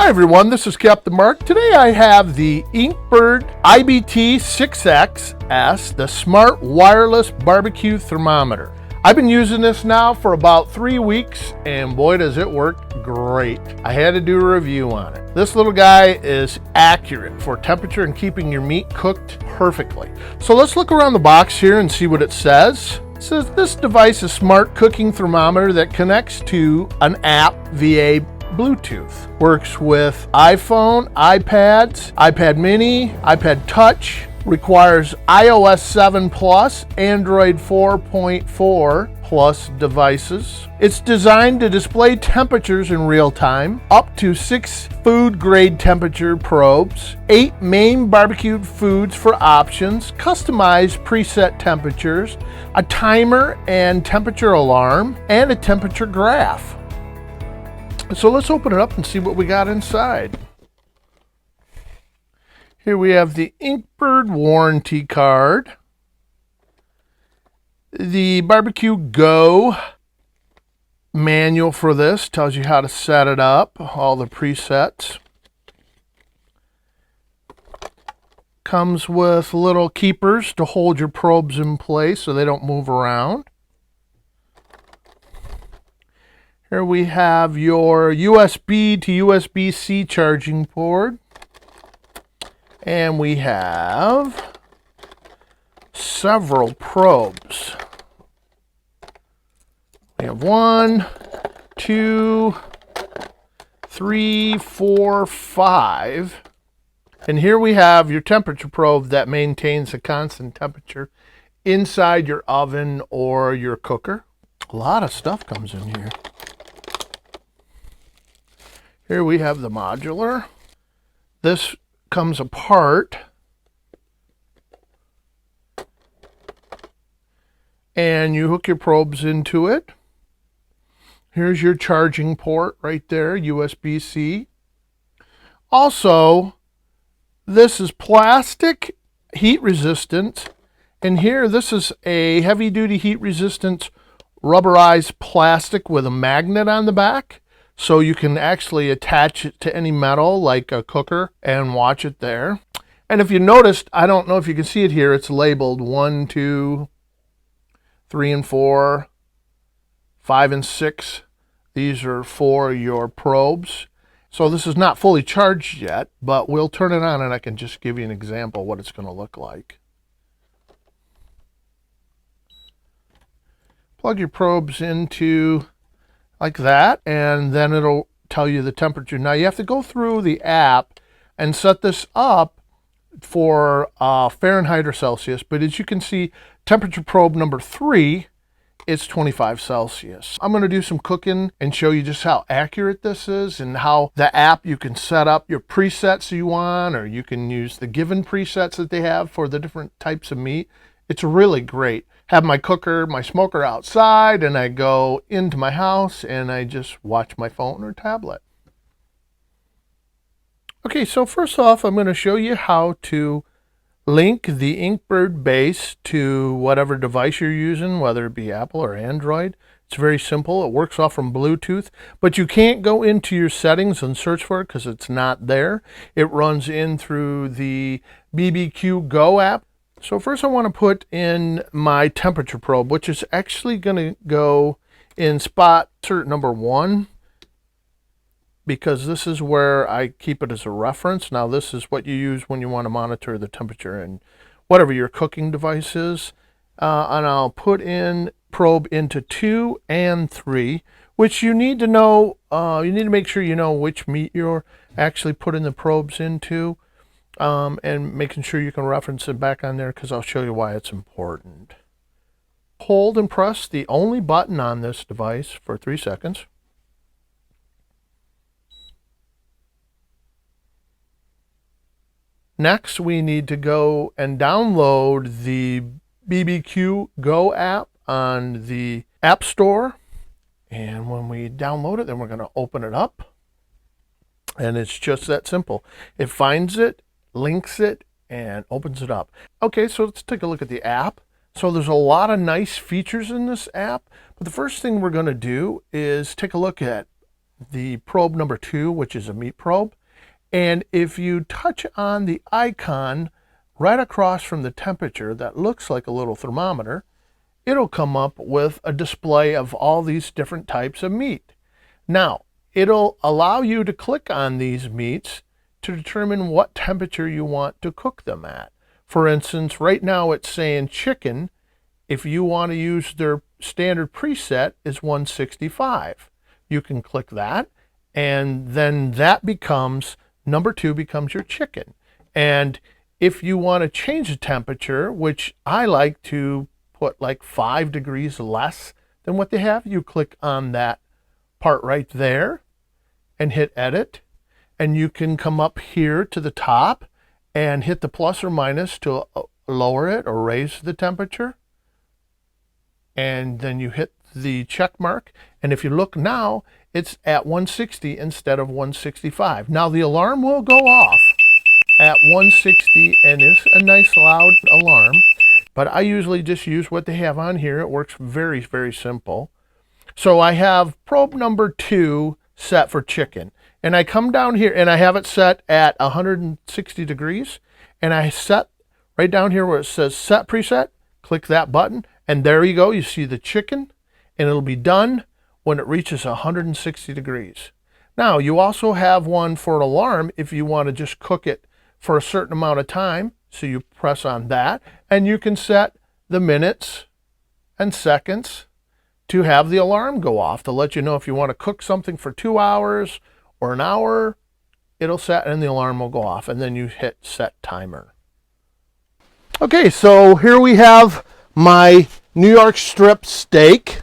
Hi everyone, this is Captain Mark. Today I have the InkBird IBT-6XS, the smart wireless barbecue thermometer. I've been using this now for about 3 weeks and boy does it work great. I had to do a review on it. This little guy is accurate for temperature and keeping your meat cooked perfectly. So let's look around the box here and see what it says. It says this device is a smart cooking thermometer that connects to an app via Bluetooth. Works with iPhone, iPads, iPad mini, iPad touch, requires iOS 7 Plus, Android 4.4 Plus devices. It's designed to display temperatures in real time, up to 6 food grade temperature probes, 8 main barbecued foods for options, customized preset temperatures, a timer and temperature alarm, and a temperature graph. So let's open it up and see what we got inside. Here we have the InkBird warranty card, the Bbq Go manual for this, tells you how to set it up, all the presets. Comes with little keepers to hold your probes in place so they don't move around. Here we have your USB to USB-C charging port. And we have several probes. We have 1, 2, 3, 4, 5. And here we have your temperature probe that maintains a constant temperature inside your oven or your cooker. A lot of stuff comes in here. Here we have the modular. This comes apart and you hook your probes into it. Here's your charging port right there, USB-C. Also, this is plastic, heat resistant, and here this is a heavy-duty heat resistant rubberized plastic with a magnet on the back. So you can actually attach it to any metal like a cooker and watch it there. And if you noticed, I don't know if you can see it here, it's labeled 1, 2, 3 and 4, 5 and 6. These are for your probes. So this is not fully charged yet, but we'll turn it on and I can just give you an example of what it's going to look like. Plug your probes into like that, and then it'll tell you the temperature. Now you have to go through the app and set this up for Fahrenheit or Celsius, but as you can see, temperature probe number 3 is 25 Celsius. I'm going to do some cooking and show you just how accurate this is and how the app you can set up your presets you want, or you can use the given presets that they have for the different types of meat. It's really great. Have my cooker, my smoker outside, and I go into my house and I just watch my phone or tablet. Okay, so first off, I'm going to show you how to link the InkBird base to whatever device you're using, whether it be Apple or Android. It's very simple. It works off from Bluetooth, but you can't go into your settings and search for it because it's not there. It runs in through the Bbq Go app. So first I want to put in my temperature probe, which is actually going to go in spot number 1, because this is where I keep it as a reference. Now this is what you use when you want to monitor the temperature and whatever your cooking device is. And I'll put in probe into 2 and 3, which you need to know, you need to make sure you know which meat you're actually putting the probes into. And making sure you can reference it back on there because I'll show you why it's important. Hold and press the only button on this device for 3 seconds. Next, we need to go and download the Bbq Go app on the App Store. And when we download it, then we're going to open it up. And it's just that simple. It finds it, links it, and opens it up. Okay, so let's take a look at the app. So there's a lot of nice features in this app, but the first thing we're going to do is take a look at the probe number 2, which is a meat probe. And if you touch on the icon right across from the temperature that looks like a little thermometer, it'll come up with a display of all these different types of meat. Now, it'll allow you to click on these meats to determine what temperature you want to cook them at. For instance, right now it's saying chicken. If you want to use their standard preset is 165. You can click that, and then that becomes, number 2 becomes your chicken. And if you want to change the temperature, which I like to put like 5 degrees less than what they have, you click on that part right there and hit edit. And you can come up here to the top and hit the plus or minus to lower it or raise the temperature. And then you hit the check mark. And if you look now, it's at 160 instead of 165. Now the alarm will go off at 160, and it's a nice loud alarm. But I usually just use what they have on here. It works very, very simple. So I have probe number 2 set for chicken. And I come down here and I have it set at 160 degrees. And I set right down here where it says set preset, click that button. And there you go. You see the chicken, and it'll be done when it reaches 160 degrees. Now, you also have one for an alarm if you want to just cook it for a certain amount of time. So you press on that, and you can set the minutes and seconds to have the alarm go off to let you know if you want to cook something for 2 hours or an hour. It'll set and the alarm will go off, and then you hit set timer. Okay, so here we have my New York strip steak,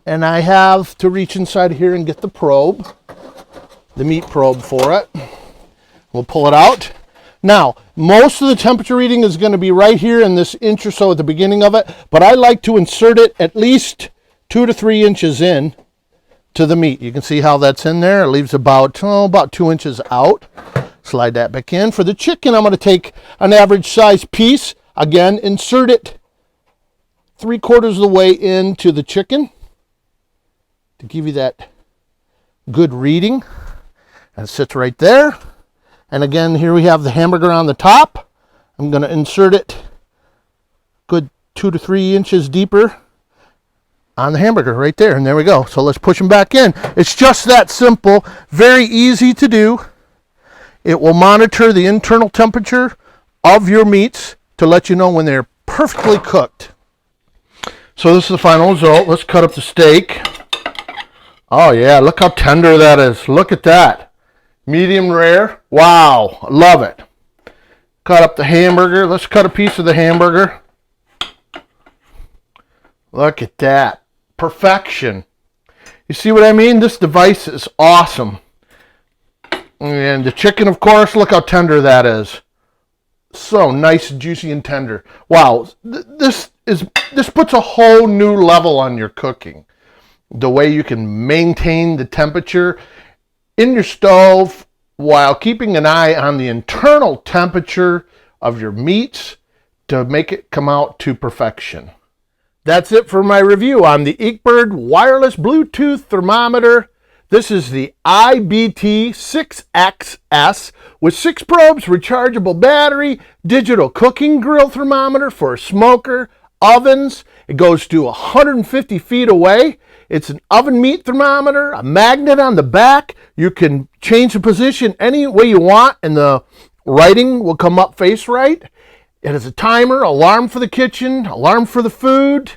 and I have to reach inside here and get the probe, the meat probe for it. We'll pull it out. Now, most of the temperature reading is going to be right here in this inch or so at the beginning of it, but I like to insert it at least 2 to 3 inches in to the meat. You can see how that's in there. It leaves about 2 inches out. Slide that back in. For the chicken, I'm going to take an average size piece. Again, insert it 3/4 of the way into the chicken to give you that good reading. And it sits right there. And again, here we have the hamburger on the top. I'm going to insert it good 2 to 3 inches deeper on the hamburger right there. And there we go. So let's push them back in. It's just that simple. Very easy to do. It will monitor the internal temperature of your meats to let you know when they're perfectly cooked. So this is the final result. Let's cut up the steak. Oh yeah, look how tender that is. Look at that. Medium rare. Wow, love it. Cut up the hamburger. Let's cut a piece of the hamburger. Look at that. Perfection. You see what I mean? This device is awesome. And the chicken, of course, look how tender that is. So nice, juicy, and tender. Wow, this puts a whole new level on your cooking. The way you can maintain the temperature in your stove while keeping an eye on the internal temperature of your meats to make it come out to perfection. That's it for my review on the InkBird wireless Bluetooth thermometer. This is the IBT-6XS with 6 probes, rechargeable battery, digital cooking grill thermometer for a smoker, ovens. It goes to 150 feet away. It's an oven meat thermometer, a magnet on the back. You can change the position any way you want, and the writing will come up face right. It has a timer, alarm for the kitchen, alarm for the food.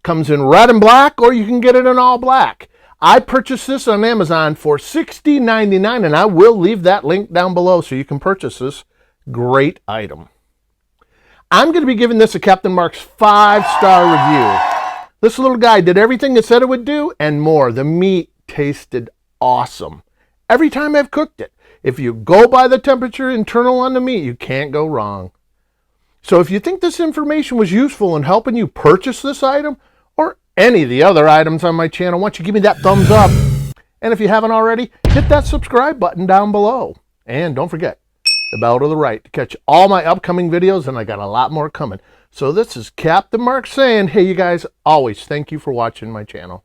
Comes in red and black, or you can get it in all black. I purchased this on Amazon for $60.99, and I will leave that link down below so you can purchase this great item. I'm going to be giving this a Captain Mark's 5-star review. This little guy did everything it said it would do and more. The meat tasted awesome every time I've cooked it. If you go by the temperature internal on the meat, you can't go wrong. So if you think this information was useful in helping you purchase this item or any of the other items on my channel, why don't you give me that thumbs up? And if you haven't already, hit that subscribe button down below. And don't forget the bell to the right to catch all my upcoming videos, and I got a lot more coming. So this is Captain Mark saying, hey, you guys, always thank you for watching my channel.